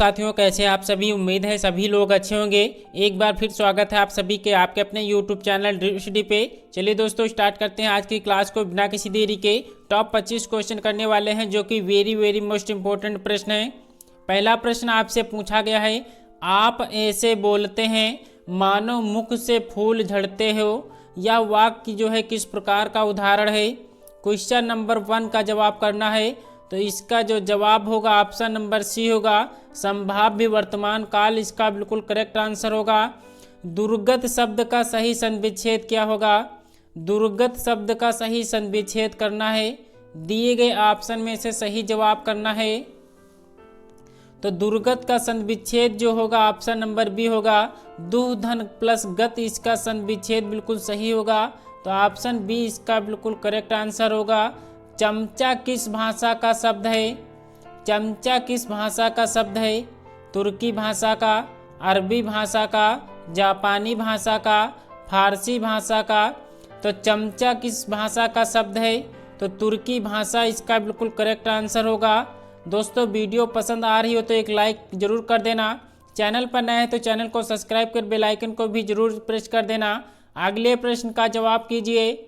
साथियों, कैसे आप सभी। उम्मीद है सभी लोग अच्छे होंगे। एक बार फिर स्वागत है आप सभी के आपके अपने YouTube चैनल ड्रीम स्टडी पे। चलिए दोस्तों, स्टार्ट करते हैं आज की क्लास को बिना किसी देरी के। टॉप 25 क्वेश्चन करने वाले हैं जो कि वेरी मोस्ट इंपॉर्टेंट प्रश्न है। पहला प्रश्न आपसे पूछा गया है, आप ऐसे बोलते हैं मानो मुख से फूल झड़ते हो। यह वाक्य जो है किस प्रकार का उदाहरण है। क्वेश्चन नंबर 1 का जवाब करना है। तो इसका जो जवाब होगा ऑप्शन नंबर सी होगा, संभाव्य वर्तमान काल इसका बिल्कुल करेक्ट आंसर होगा। दुर्गत शब्द का सही संविच्छेद क्या होगा। दुर्गत शब्द का सही संविच्छेद करना है, दिए गए ऑप्शन में से सही जवाब करना है। तो दुर्गत का संविच्छेद जो होगा ऑप्शन नंबर बी होगा, दुह धन प्लस गत, इसका संविच्छेद बिल्कुल सही होगा। तो ऑप्शन बी इसका बिल्कुल करेक्ट आंसर होगा। चमचा किस भाषा का शब्द है। चमचा किस भाषा का शब्द है। तुर्की भाषा का, अरबी भाषा का, जापानी भाषा का, फारसी भाषा का। तो चमचा किस भाषा का शब्द है। तो तुर्की भाषा इसका बिल्कुल करेक्ट आंसर होगा। दोस्तों, वीडियो पसंद आ रही हो तो एक लाइक जरूर कर देना। चैनल पर नए हैं तो चैनल को सब्सक्राइब कर बेल आइकन को भी जरूर प्रेस कर देना। अगले प्रश्न का जवाब कीजिए।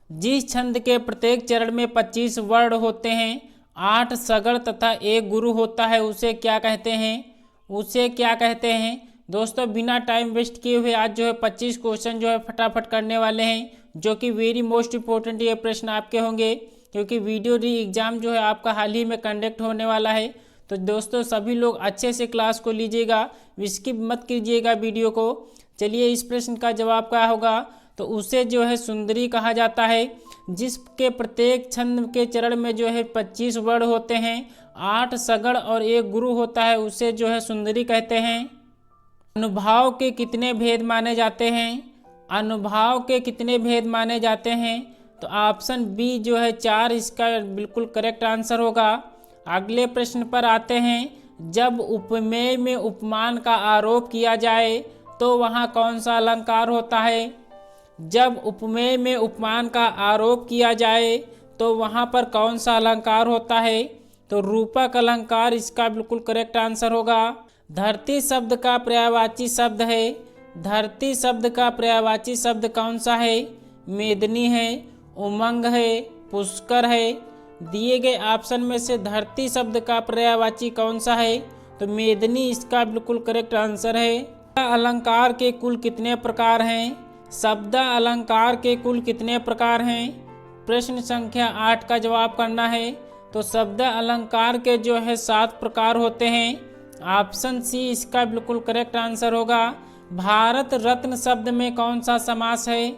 जिस छंद के प्रत्येक चरण में 25 वर्ण होते हैं, 8 सगड़ तथा 1 गुरु होता है, उसे क्या कहते हैं। उसे क्या कहते हैं। दोस्तों, बिना टाइम वेस्ट किए हुए आज जो है 25 क्वेश्चन जो है फटाफट करने वाले हैं, जो कि वेरी मोस्ट इंपॉर्टेंट ये प्रश्न आपके होंगे, क्योंकि वीडियो री एग्जाम जो है आपका हाल ही में कंडक्ट होने वाला है। तो दोस्तों, सभी लोग अच्छे से क्लास को लीजिएगा, स्किप मत कीजिएगा वीडियो को। चलिए, इस प्रश्न का जवाब क्या होगा। तो उसे जो है सुंदरी कहा जाता है, जिसके प्रत्येक छंद के चरण में जो है 25 वर्ण होते हैं, 8 सगड़ और 1 गुरु होता है, उसे जो है सुंदरी कहते हैं। अनुभाव के कितने भेद माने जाते हैं। अनुभाव के कितने भेद माने जाते हैं। तो ऑप्शन बी जो है 4 इसका बिल्कुल करेक्ट आंसर होगा। अगले प्रश्न पर आते हैं। जब उपमेय में उपमान का आरोप किया जाए तो वहाँ कौन सा अलंकार होता है। जब उपमेय में उपमान का आरोप किया जाए तो वहाँ पर कौन सा अलंकार होता है। तो रूपक अलंकार इसका बिल्कुल करेक्ट आंसर होगा। धरती शब्द का पर्यायवाची शब्द है। धरती शब्द का पर्यायवाची शब्द कौन सा है। मेदिनी है, उमंग है, पुष्कर है। दिए गए ऑप्शन में से धरती शब्द का पर्यायवाची कौन सा है। तो मेदिनी इसका बिल्कुल करेक्ट आंसर है। अलंकार के कुल कितने प्रकार हैं। शब्द अलंकार के कुल कितने प्रकार हैं। प्रश्न संख्या 8 का जवाब करना है। तो शब्द अलंकार के जो है 7 प्रकार होते हैं। ऑप्शन सी इसका बिल्कुल करेक्ट आंसर होगा। भारत रत्न शब्द में कौन सा समास है।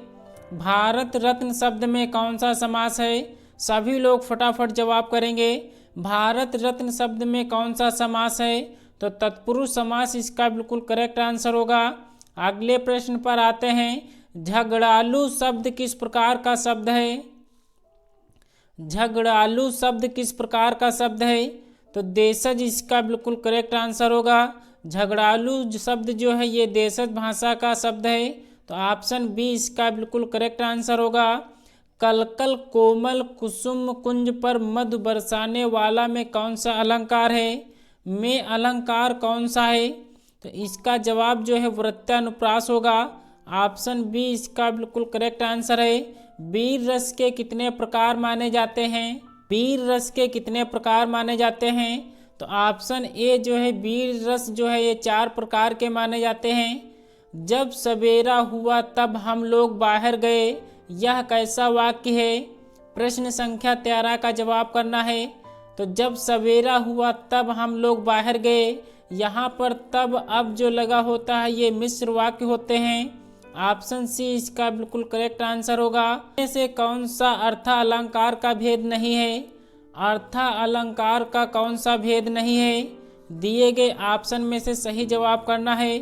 भारत रत्न शब्द में कौन सा समास है। सभी लोग फटाफट जवाब करेंगे। भारत रत्न शब्द में कौन सा समास है। तो तत्पुरुष समास इसका बिल्कुल करेक्ट आंसर होगा। अगले प्रश्न पर आते हैं। झगड़ालू शब्द किस प्रकार का शब्द है। झगड़ालू शब्द किस प्रकार का शब्द है। तो देशज इसका बिल्कुल करेक्ट आंसर होगा। झगड़ालू शब्द जो है ये देशज भाषा का शब्द है। तो ऑप्शन बी इसका बिल्कुल करेक्ट आंसर होगा। कलकल कोमल कुसुम कुंज पर मधु बरसाने वाला में कौन सा अलंकार है। में अलंकार कौन सा है। तो इसका जवाब जो है वृत्तानुप्रास होगा। ऑप्शन बी इसका बिल्कुल करेक्ट आंसर है। वीर रस के कितने प्रकार माने जाते हैं। वीर रस के कितने प्रकार माने जाते हैं। तो ऑप्शन ए जो है वीर रस जो है ये 4 प्रकार के माने जाते हैं। जब सवेरा हुआ तब हम लोग बाहर गए, यह कैसा वाक्य है। प्रश्न संख्या 13 का जवाब करना है। तो जब सवेरा हुआ तब हम लोग बाहर गए, यहाँ पर तब अब जो लगा होता है ये मिश्र वाक्य होते हैं। ऑप्शन सी इसका बिल्कुल करेक्ट आंसर होगा। इनमें से कौन सा अर्थ अलंकार का भेद नहीं है। अर्थ अलंकार का कौन सा भेद नहीं है। दिए गए ऑप्शन में से सही जवाब करना है।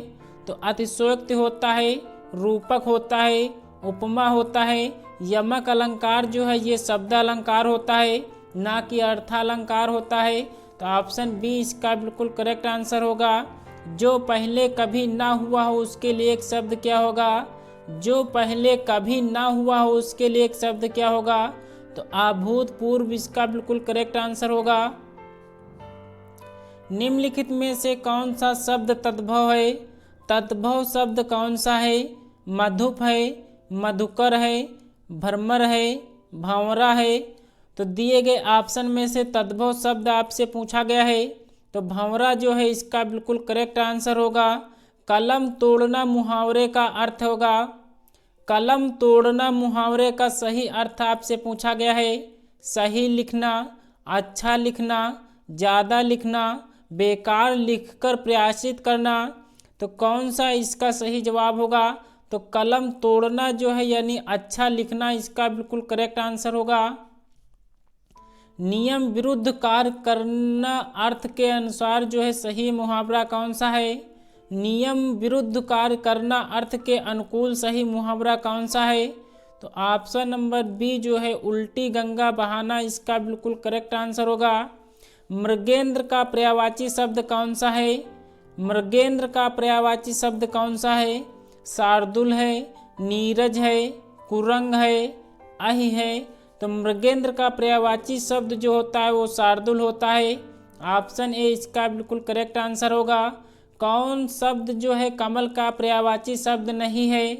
तो अतिशयोक्ति होता है, रूपक होता है, उपमा होता है, यमक अलंकार जो है ये शब्द अलंकार होता है, ना कि अर्थ अलंकार होता है। तो ऑप्शन बी इसका बिल्कुल करेक्ट आंसर होगा। जो पहले कभी ना हुआ हो उसके लिए एक शब्द क्या होगा। जो पहले कभी ना हुआ हो उसके लिए एक शब्द क्या होगा। तो अभूतपूर्व इसका बिल्कुल करेक्ट आंसर होगा। निम्नलिखित में से कौन सा शब्द तद्भव है? तद्भव शब्द कौन सा है? मधुप है, मधुकर है, भ्रमर है, भंवरा है। तो दिए गए ऑप्शन में से तद्भव शब्द आपसे पूछा गया है, तो भंवरा जो है इसका बिल्कुल करेक्ट आंसर होगा। कलम तोड़ना मुहावरे का अर्थ होगा। कलम तोड़ना मुहावरे का सही अर्थ आपसे पूछा गया है। सही लिखना, अच्छा लिखना, ज़्यादा लिखना, बेकार लिखकर प्रयासित करना। तो कौन सा इसका सही जवाब होगा? तो कलम तोड़ना जो है यानी अच्छा लिखना इसका बिल्कुल करेक्ट आंसर होगा। नियम विरुद्ध कार्य करना अर्थ के अनुसार जो है सही मुहावरा कौन सा है? नियम विरुद्ध कार्य करना अर्थ के अनुकूल सही मुहावरा कौन सा है? तो ऑप्शन नंबर बी जो है उल्टी गंगा बहाना इसका बिल्कुल करेक्ट आंसर होगा। मृगेंद्र का पर्यायवाची शब्द कौन सा है? मृगेंद्र का पर्यायवाची शब्द कौन सा है? शार्दुल है, नीरज है, कुरंग है, अहि है। तो मृगेंद्र का पर्यायवाची शब्द जो होता है वो शार्दुल होता है। ऑप्शन ए इसका बिल्कुल करेक्ट आंसर होगा। कौन शब्द जो है कमल का पर्यायवाची शब्द नहीं है?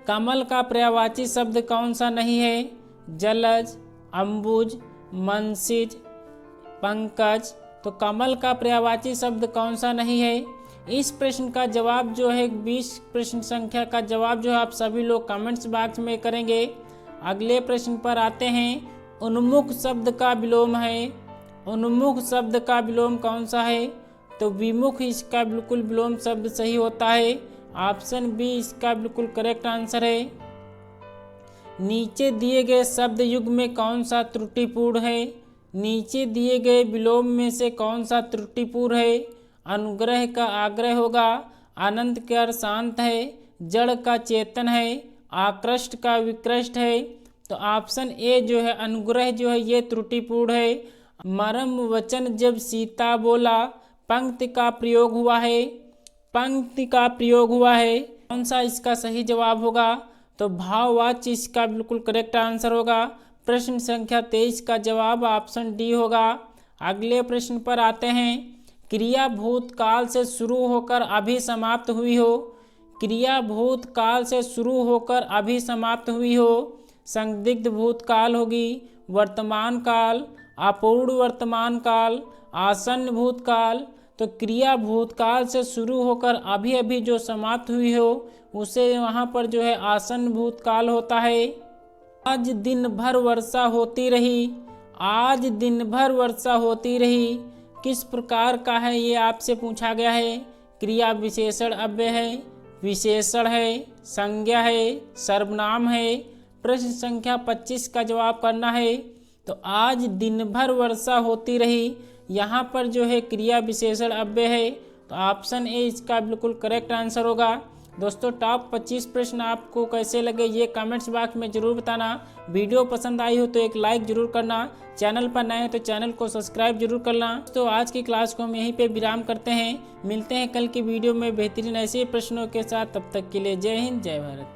कमल का पर्यायवाची शब्द कौन सा नहीं है? जलज, अंबुज, मंसिज, पंकज। तो कमल का पर्यायवाची शब्द कौन सा नहीं है? इस प्रश्न का जवाब जो है 20 प्रश्न संख्या का जवाब जो है आप सभी लोग कमेंट्स बॉक्स में करेंगे। अगले प्रश्न पर आते हैं। उन्मुख शब्द का विलोम है। उन्मुख शब्द का विलोम कौन सा है? तो विमुख इसका बिल्कुल विलोम शब्द सही होता है। ऑप्शन बी इसका बिल्कुल करेक्ट आंसर है। नीचे दिए गए शब्द युग्म में कौन सा त्रुटिपूर्ण है? नीचे दिए गए विलोम में से कौन सा त्रुटिपूर्ण है? अनुग्रह का आग्रह होगा, आनंद का अर्थ शांत है, जड़ का चेतन है, आकृष्ट का विकृष्ट है। तो ऑप्शन ए जो है अनुग्रह जो है ये त्रुटिपूर्ण है। मरम वचन जब सीता बोला पंक्ति का प्रयोग हुआ है। पंक्ति का प्रयोग हुआ है। कौन सा इसका सही जवाब होगा? तो भाववाच्य इसका बिल्कुल करेक्ट आंसर होगा। प्रश्न संख्या 23 का जवाब ऑप्शन डी होगा। अगले प्रश्न पर आते हैं। क्रिया भूतकाल से शुरू होकर अभी समाप्त हुई हो। क्रिया भूतकाल से शुरू होकर अभी समाप्त हुई हो। संदिग्ध भूतकाल होगी, वर्तमान काल, अपूर्ण वर्तमान काल, आसन्न भूतकाल। तो क्रिया भूतकाल से शुरू होकर अभी अभी जो समाप्त हुई हो उसे वहाँ पर जो है आसन्न भूतकाल होता है। आज दिन भर वर्षा होती रही। आज दिन भर वर्षा होती रही किस प्रकार का है ये आपसे पूछा गया है। क्रिया विशेषण अव्यय है, विशेषण है, संज्ञा है, सर्वनाम है। प्रश्न संख्या 25 का जवाब करना है। तो आज दिन भर वर्षा होती रही यहाँ पर जो है क्रिया विशेषण अव्यय है। तो ऑप्शन ए इसका बिल्कुल करेक्ट आंसर होगा। दोस्तों टॉप 25 प्रश्न आपको कैसे लगे ये कमेंट्स बॉक्स में ज़रूर बताना। वीडियो पसंद आई हो तो एक लाइक ज़रूर करना। चैनल पर नए हो तो चैनल को सब्सक्राइब जरूर करना। तो आज की क्लास को हम यहीं पे विराम करते हैं। मिलते हैं कल की वीडियो में बेहतरीन ऐसे प्रश्नों के साथ। तब तक के लिए जय हिंद, जय भारत।